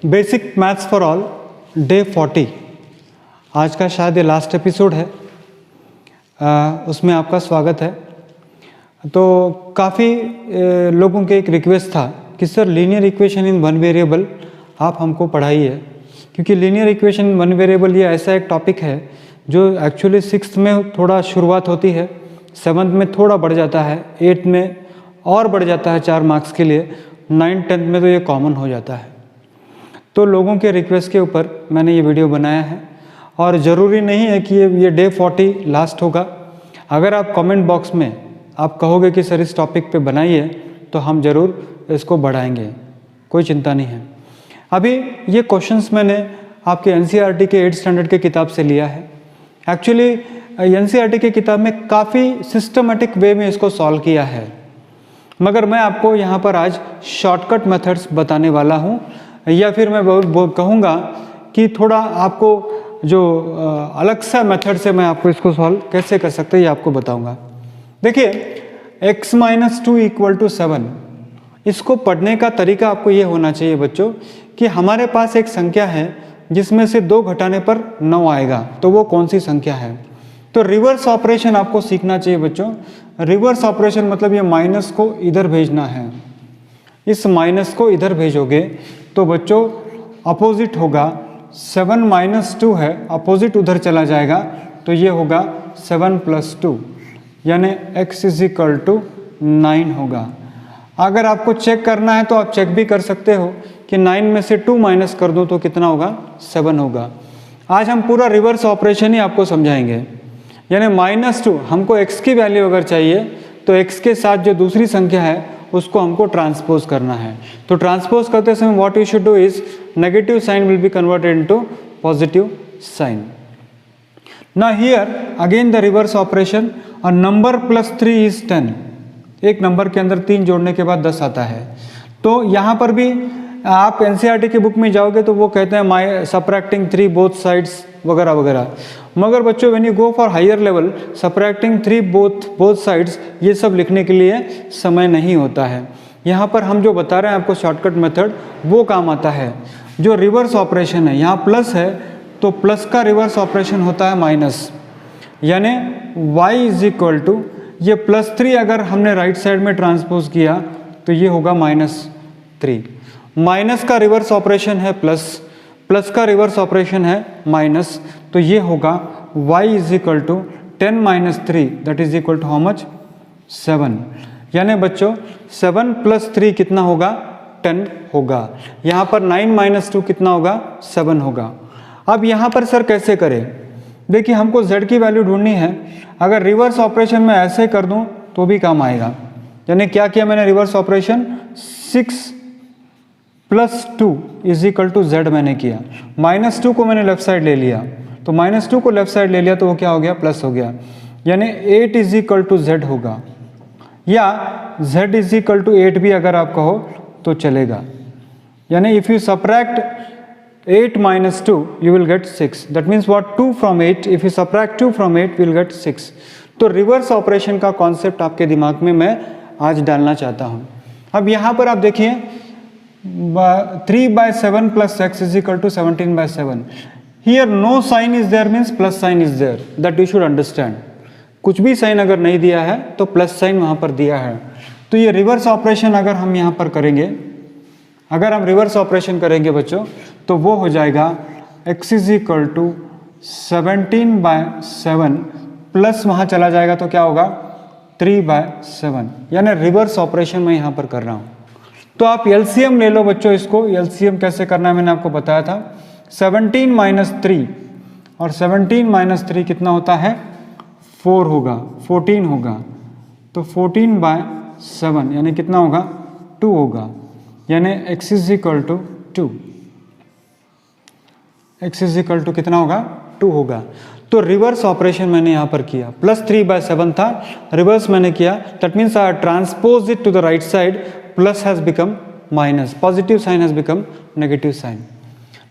Basic maths for all day 40 आज का शायद ये लास्ट एपिसोड है। उसमें आपका स्वागत है। तो काफ़ी लोगों के एक रिक्वेस्ट था कि sir linear equation in one variable आप हमको पढ़ाइए, क्योंकि linear equation in one variable ये ऐसा एक टॉपिक है जो एक्चुअली 6th में थोड़ा शुरुआत होती है, 7th में थोड़ा बढ़ जाता है, 8th में और बढ़ जाता है 4 मार्क्स के लिए, 9th 10th में तो ये कॉमन हो जाता है। तो लोगों के रिक्वेस्ट के ऊपर मैंने ये वीडियो बनाया है और ज़रूरी नहीं है कि ये डे 40 लास्ट होगा। अगर आप कमेंट बॉक्स में आप कहोगे कि सर इस टॉपिक पे बनाइए तो हम ज़रूर इसको बढ़ाएंगे, कोई चिंता नहीं है। अभी ये क्वेश्चंस मैंने आपके एनसीईआरटी के 8th स्टैंडर्ड के किताब से लिया है। एक्चुअली एनसीईआरटी की किताब में काफ़ी सिस्टमेटिक वे में इसको सॉल्व किया है, मगर मैं आपको यहाँ पर आज शॉर्टकट मेथड्स बताने वाला हूँ, या फिर मैं कहूँगा कि थोड़ा आपको जो अलग सा मेथड से मैं आपको इसको सॉल्व कैसे कर सकते हैं ये आपको बताऊँगा। देखिए x - 2 = 7, इसको पढ़ने का तरीका आपको ये होना चाहिए बच्चों कि हमारे पास एक संख्या है जिसमें से 2 घटाने पर 9 आएगा, तो वो कौन सी संख्या है। तो रिवर्स ऑपरेशन आपको सीखना चाहिए बच्चों। रिवर्स ऑपरेशन मतलब ये माइनस को इधर भेजना है, इस माइनस को इधर भेजोगे तो बच्चों अपोजिट होगा। 7 - 2 है, अपोजिट उधर चला जाएगा तो ये होगा 7 + 2 यानी x = 9 होगा। अगर आपको चेक करना है तो आप चेक भी कर सकते हो कि 9 में से 2 माइनस कर दूं तो कितना होगा, 7 होगा। आज हम पूरा रिवर्स ऑपरेशन ही आपको समझाएंगे। यानी -2 हमको x की वैल्यू अगर चाहिए तो x के साथ जो दूसरी संख्या है उसको हमको ट्रांसपोज करना है। तो ट्रांसपोज करते समय what you should do is negative sign will be converted into positive sign. Now here again the reverse operation, a number +3 is 10। एक नंबर के अंदर 3 जोड़ने के बाद 10 आता है। तो यहाँ पर भी आप एनसीईआरटी की बुक में जाओगे तो वो कहते हैं सबट्रैक्टिंग 3 बोथ साइड्स वगैरह वगैरह, मगर बच्चों when you go for higher level subtracting 3 both sides ये सब लिखने के लिए समय नहीं होता है। यहाँ पर हम जो बता रहे हैं आपको शॉर्टकट मेथड वो काम आता है। जो रिवर्स ऑपरेशन है, यहाँ प्लस है तो प्लस का रिवर्स ऑपरेशन होता है माइनस, यानी y = ये +3 अगर हमने राइट साइड में ट्रांसपोज किया तो ये होगा -3। माइनस का रिवर्स ऑपरेशन है प्लस, प्लस का रिवर्स ऑपरेशन है माइनस, तो ये होगा y = 10 - 3 that is equal to how much, 7। यानी बच्चों 7 + 3 कितना होगा, 10 होगा। यहाँ पर 9 - 2 कितना होगा, 7 होगा। अब यहाँ पर सर कैसे करें, देखिए हमको z की वैल्यू ढूंढनी है। अगर रिवर्स ऑपरेशन में ऐसे कर दूँ तो भी काम आएगा। यानी क्या किया मैंने, रिवर्स ऑपरेशन 6 + 2 = z मैंने किया। -2 को मैंने लेफ्ट साइड ले लिया, तो -2 को लेफ्ट साइड ले लिया तो वो क्या हो गया, प्लस हो गया। यानी 8 = z होगा, या z = 8 भी अगर आप कहो तो चलेगा। यानी if you subtract 8 - 2 you will get 6, that means what, 2 from 8, if you subtract 2 from 8 we will get 6। तो रिवर्स ऑपरेशन का कॉन्सेप्ट आपके दिमाग में मैं आज डालना चाहता हूँ। अब यहाँ पर आप देखिए 3/7 + x = 17/7। Here no sign is there means plus sign is there, that you should understand। कुछ भी साइन अगर नहीं दिया है तो प्लस साइन वहाँ पर दिया है। तो ये रिवर्स ऑपरेशन अगर हम यहाँ पर करेंगे, अगर हम रिवर्स ऑपरेशन करेंगे बच्चों तो वो हो जाएगा x = 17/7 प्लस वहाँ चला जाएगा तो क्या होगा, 3/7। यानी रिवर्स ऑपरेशन मैं यहाँ पर कर रहा हूँ। तो आप एलसीएम ले लो बच्चों, इसको एलसीएम कैसे करना है मैंने आपको बताया था। 17 - 3 और 17 - 3 कितना होता है, 4 होगा, 14 होगा। तो 14/7 यानी कितना होगा, 2 होगा। यानी x = 2, x = कितना होगा, 2 होगा। तो रिवर्स ऑपरेशन मैंने यहाँ पर किया, +3/7 था, रिवर्स मैंने किया, that means I transpose it to the right side, plus has become minus, positive sign has become negative sign.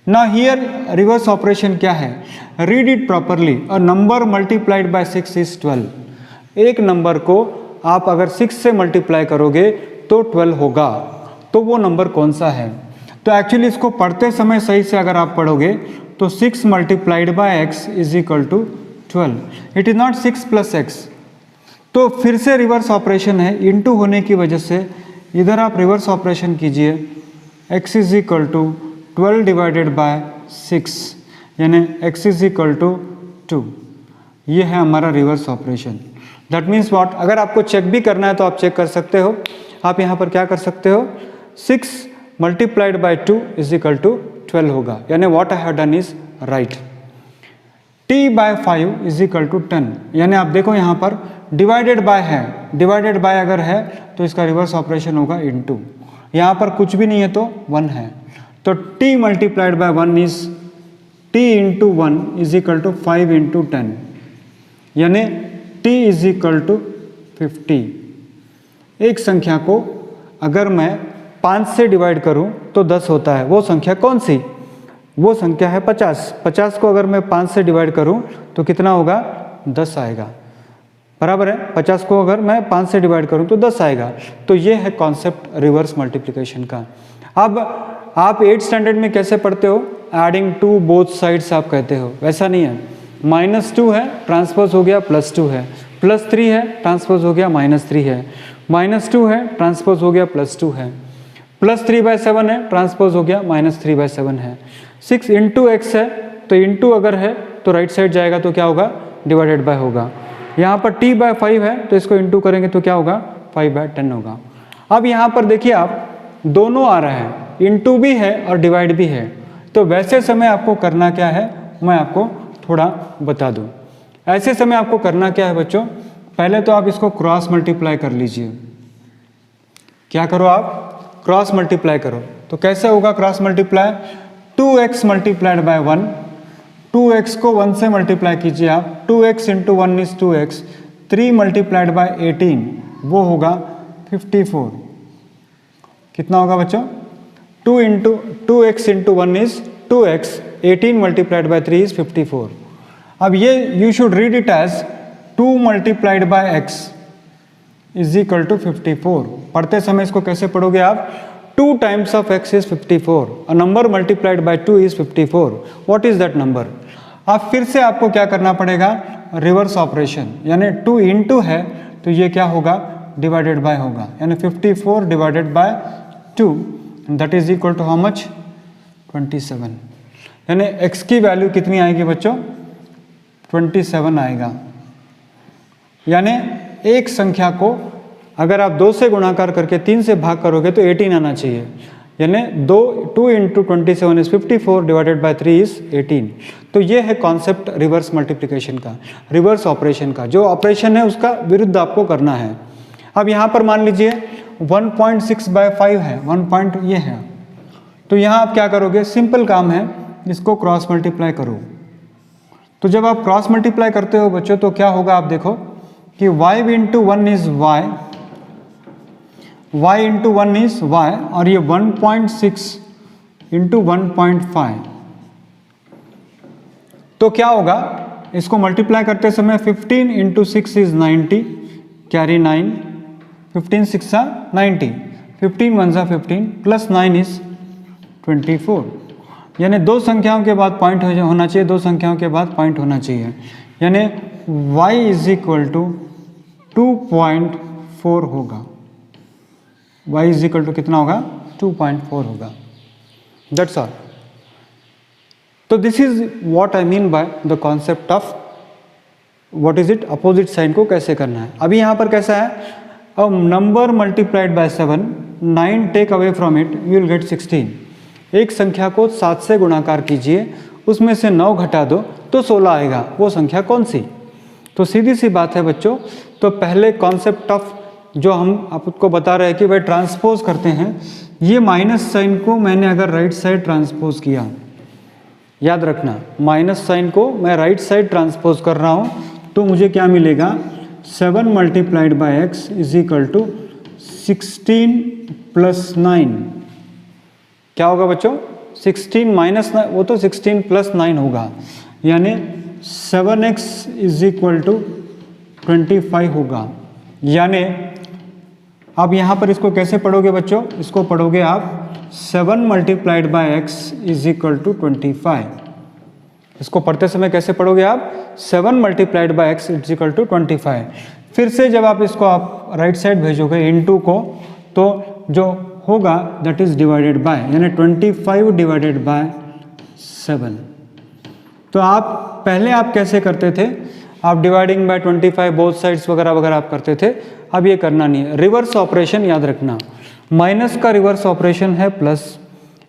Now here reverse operation क्या है, read it properly. A number multiplied by 6 is 12। एक number को आप अगर 6 से multiply करोगे तो 12 होगा, तो वो नंबर कौन सा है। तो एक्चुअली इसको पढ़ते समय सही से अगर आप पढ़ोगे तो 6 multiplied by x is equal to 12, it is not 6 plus x. तो फिर से रिवर्स ऑपरेशन है, इनटू होने की वजह से इधर आप रिवर्स ऑपरेशन कीजिए, x is equal to 12 divided by 6 यानी x इज इक्वल टू 2। ये है हमारा reverse operation. That means what, अगर आपको चेक भी करना है तो आप चेक कर सकते हो। आप यहाँ पर क्या कर सकते हो, 6 multiplied by 2 is equal to 12 होगा, यानी what I have done is right. t by 5 is equal to 10, यानी आप देखो यहाँ पर डिवाइडेड बाय है, डिवाइडेड बाय अगर है तो इसका रिवर्स ऑपरेशन होगा इनटू। यहाँ पर कुछ भी नहीं है तो 1 है, तो t multiplied by 1 is t into 1 is equal to 5 into 10, यानी t इज इक्वल टू 50। एक संख्या को अगर मैं 5 से डिवाइड करूं तो 10 होता है, वो संख्या कौन सी, वो संख्या है 50। 50 को अगर मैं 5 से डिवाइड करूं तो कितना होगा, 10 आएगा, बराबर है। 50 को अगर मैं 5 से डिवाइड करूं तो 10 आएगा। तो ये है कॉन्सेप्ट रिवर्स मल्टीप्लिकेशन का। अब आप 8th स्टैंडर्ड में कैसे पढ़ते हो, एडिंग टू बोथ साइड्स आप कहते हो, वैसा नहीं है। -2 है, ट्रांसपोज हो गया +2 है, +3 है, ट्रांसपोज हो गया -3 है, -2 है, ट्रांसपोज हो गया +2 है, +3/7 है, ट्रांसपोज हो गया -3/7 है। 6 इंटू एक्स है, तो इंटू अगर है तो राइट साइड जाएगा तो क्या होगा, डिवाइडेड बाय होगा। यहाँ पर t/5 है तो इसको इंटू करेंगे तो क्या होगा, 5/10 होगा। अब यहाँ पर देखिए आप दोनों आ रहा है, इंटू भी है और डिवाइड भी है। तो वैसे समय आपको करना क्या है, मैं आपको थोड़ा बता दूं। ऐसे समय आपको करना क्या है बच्चों, पहले तो आप इसको क्रॉस मल्टीप्लाई कर लीजिए। क्या करो आप, क्रॉस मल्टीप्लाई करो। तो कैसे होगा cross multiply, 2x multiplied by 1, 2x को 1 से मल्टीप्लाई कीजिए आप, 2x into 1 is 2x, 3 multiplied by 18 वो होगा 54। कितना होगा बच्चों, 2x into 1 is 2x, 18 multiplied by 3 is 54। अब ये you should read it as 2 multiplied by x is equal to 54। पढ़ते समय इसको कैसे पढ़ोगे आप, 2 times of x is 54, a number multiplied by 2 is 54, what is that number. अब फिर से आपको क्या करना पड़ेगा, रिवर्स ऑपरेशन, यानी 2 इंटू है तो ये क्या होगा, डिवाइडेड बाय होगा, यानी 54 divided by 2 that is equal to how much, 27। यानी x की वैल्यू कितनी आएगी बच्चों, 27 आएगा। यानी एक संख्या को अगर आप 2 से गुणाकार करके 3 से भाग करोगे तो 18 आना चाहिए, यानी 2 into 27 is 54 divided by 3 is 18। तो ये है कॉन्सेप्ट रिवर्स मल्टीप्लिकेशन का, रिवर्स ऑपरेशन का। जो ऑपरेशन है उसका विरुद्ध आपको करना है। अब यहाँ पर मान लीजिए 1.6/5 है, 1 पॉइंट ये है, तो यहाँ आप क्या करोगे, सिंपल काम है, इसको क्रॉस मल्टीप्लाई करो। तो जब आप क्रॉस मल्टीप्लाई करते हो बच्चों तो क्या होगा, आप देखो कि y into 1 is y into 1 is y, और ये 1.6 इंटू 1.5, तो क्या होगा, इसको मल्टीप्लाई करते समय 15 into 6 is 90, carry 9, 15 6 90, 15 1 15 plus 9 is 24। यानी 2 संख्याओं के बाद पॉइंट होना चाहिए, 2 संख्याओं के बाद पॉइंट होना चाहिए, यानी y इज इक्वल टू 2.4 होगा, y इज इक्वल टू कितना होगा, 2.4 होगा। That's all. तो this is what I mean by the concept of what is it, opposite sign को कैसे करना है। अभी यहाँ पर कैसा है, a number multiplied by 7, 9 take away from it, you will get 16। एक संख्या को 7 से गुणाकार कीजिए, उसमें से 9 घटा दो तो 16 आएगा, वो संख्या कौन सी। तो सीधी सी बात है बच्चों, तो पहले कॉन्सेप्ट ऑफ जो हम आपको बता रहे हैं कि भाई ट्रांसपोज करते हैं, ये माइनस साइन को मैंने अगर राइट साइड ट्रांसपोज किया, याद रखना माइनस साइन को मैं राइट साइड ट्रांसपोज कर रहा हूँ, तो मुझे क्या मिलेगा, 7 multiplied by x is equal to 16 plus 9। क्या होगा बच्चों, 16 माइनस 9, वो तो 16 प्लस 9 होगा, यानी 7x इज इक्वल टू 25 होगा। यानी अब यहाँ पर इसको कैसे पढ़ोगे बच्चों? इसको पढ़ोगे आप 7 multiplied by x is equal to 25। इसको पढ़ते समय कैसे पढ़ोगे आप? 7 multiplied by x is equal to 25। फिर से जब आप इसको आप राइट साइड भेजोगे इनटू को, तो जो होगा दैट इज डिवाइडेड बाय, यानी 25 डिवाइडेड बाय 7। तो आप पहले आप कैसे करते थे? आप डिवाइडिंग बाय 25 बोथ साइड्स वगैरह वगैरह आप करते थे। अब ये करना नहीं है। रिवर्स ऑपरेशन याद रखना, माइनस का रिवर्स ऑपरेशन है प्लस,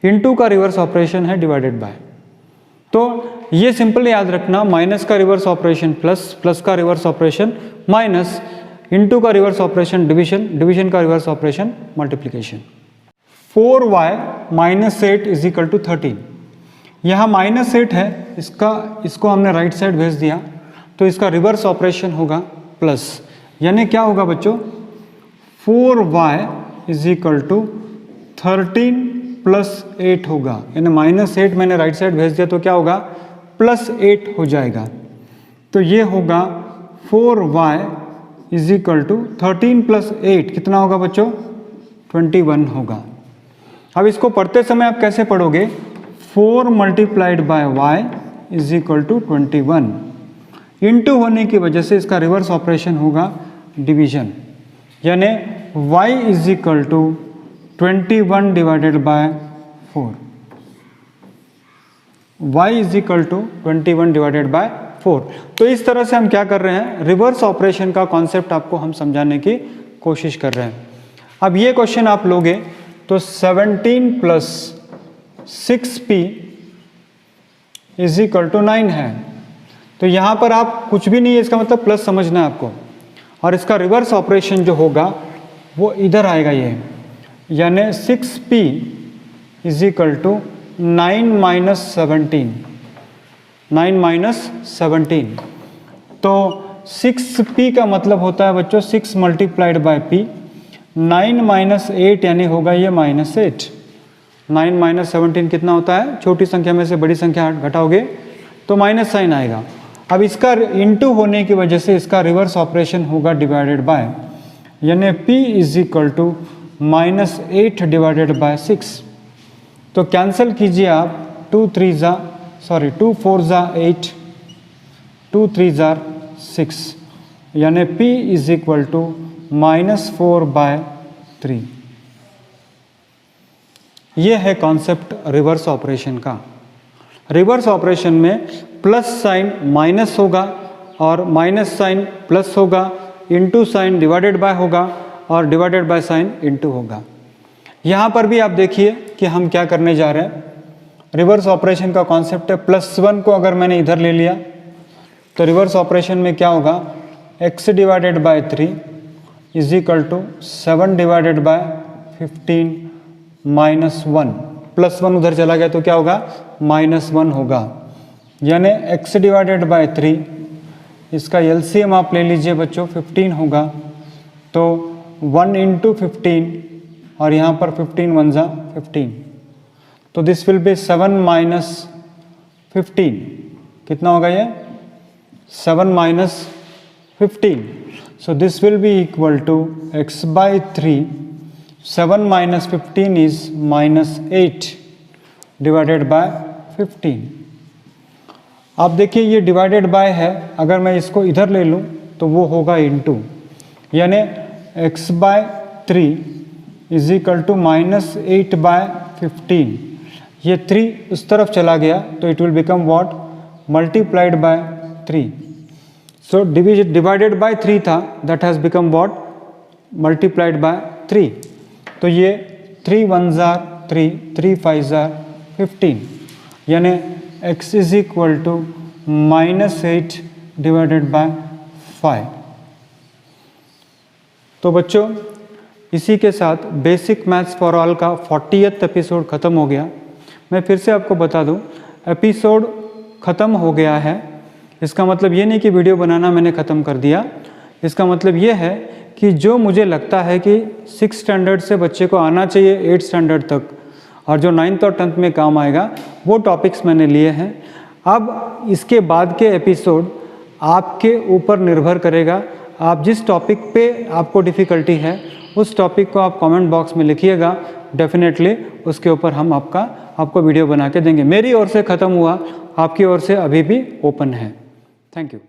इनटू का रिवर्स ऑपरेशन है डिवाइडेड बाय। तो ये सिंपल याद रखना, माइनस का रिवर्स ऑपरेशन प्लस, प्लस का रिवर्स ऑपरेशन माइनस, इनटू का रिवर्स ऑपरेशन डिवीजन, डिवीजन का reverse operation multiplication. 4y minus 8 is equal to 13। यहाँ माइनस 8 है, इसको हमने राइट साइड भेज दिया, तो इसका रिवर्स ऑपरेशन होगा प्लस, यानी क्या होगा बच्चों? 4y is equal to 13 plus 8 होगा, यानी माइनस 8 मैंने राइट साइड भेज दिया तो क्या होगा? प्लस 8 हो जाएगा। तो ये होगा 4y is equal to 13 plus 8 कितना होगा बच्चों? 21 होगा। अब इसको पढ़ते समय आप कैसे पढ़ोगे? 4 multiplied by y is equal to 21। Into होने की वजह से इसका रिवर्स ऑपरेशन होगा डिवीजन, यानी y is equal to 21 divided by 4। y is equal to 21 divided by 4। तो इस तरह से हम क्या कर रहे हैं? रिवर्स ऑपरेशन का कॉन्सेप्ट आपको हम समझाने की कोशिश कर रहे हैं। अब ये क्वेश्चन आप लोगे तो 17 plus 6p is equal to 9 है। तो यहाँ पर आप कुछ भी नहीं है, इसका मतलब प्लस समझना है आपको, और इसका रिवर्स ऑपरेशन जो होगा वो इधर आएगा ये, यानी 6p is equal to 9 minus 17, 9 minus 17। तो 6p का मतलब होता है बच्चों 6 मल्टीप्लाइड बाय p, 9 माइनस 8 यानी होगा ये माइनस 8। 9 माइनस 17 कितना होता है? छोटी संख्या में से बड़ी संख्या घटाओगे तो माइनस साइन आएगा। अब इसका इनटू होने की वजह से इसका रिवर्स ऑपरेशन होगा डिवाइडेड बाय, यानी p is equal to minus 8 divided by 6। तो कैंसिल कीजिए आप, 2 4 ज़ा 8, 2 3 ज़ा 6, यानी p is equal to minus 4 by 3। ये है कॉन्सेप्ट रिवर्स ऑपरेशन का। रिवर्स ऑपरेशन में प्लस साइन माइनस होगा और माइनस साइन प्लस होगा, इनटू साइन डिवाइडेड बाय होगा और डिवाइडेड बाय साइन इनटू होगा। यहाँ पर भी आप देखिए कि हम क्या करने जा रहे हैं। रिवर्स ऑपरेशन का कॉन्सेप्ट है, +1 को अगर मैंने इधर ले लिया तो रिवर्स ऑपरेशन में क्या होगा? x divided by 3 is equal to 7 divided by 15 minus 1, +1 उधर चला गया तो क्या होगा? -1 होगा, यानी x डिवाइडेड बाय 3, इसका एलसीएम आप ले लीजिए बच्चों, 15 होगा। तो 1 इंटू 15 और यहाँ पर 15 1 ज़ा 15, तो दिस विल बी 7 माइनस 15, कितना होगा ये? 7 minus 15, so this will be equal to x by 3, 7 minus 15 is minus 8 divided by 15। अब देखिए ये डिवाइडेड बाय है, अगर मैं इसको इधर ले लूँ तो वो होगा इनटू, यानी x by 3 is equal to minus 8 by 15। ये 3 उस तरफ चला गया तो it will become what? Multiplied by 3। So divided by 3 था, that has become what? Multiplied by 3। तो ये 3 1 ज़ा 3, 3 5 ज़ा 15, यानी x is equal to -8 divided by 5। तो बच्चों इसी के साथ बेसिक मैथ्स फॉर ऑल का 40th एपिसोड ख़त्म हो गया। मैं फिर से आपको बता दूं, एपिसोड ख़त्म हो गया है, इसका मतलब ये नहीं कि वीडियो बनाना मैंने ख़त्म कर दिया। इसका मतलब ये है कि जो मुझे लगता है कि 6 स्टैंडर्ड से बच्चे को आना चाहिए 8 स्टैंडर्ड तक, और जो 9th और 10th में काम आएगा, वो टॉपिक्स मैंने लिए हैं। अब इसके बाद के एपिसोड आपके ऊपर निर्भर करेगा, आप जिस टॉपिक पे आपको डिफ़िकल्टी है उस टॉपिक को आप कमेंट बॉक्स में लिखिएगा, डेफिनेटली उसके ऊपर हम आपको वीडियो बना के देंगे। मेरी ओर से ख़त्म हुआ, आपकी ओर से अभी भी ओपन है। Thank you.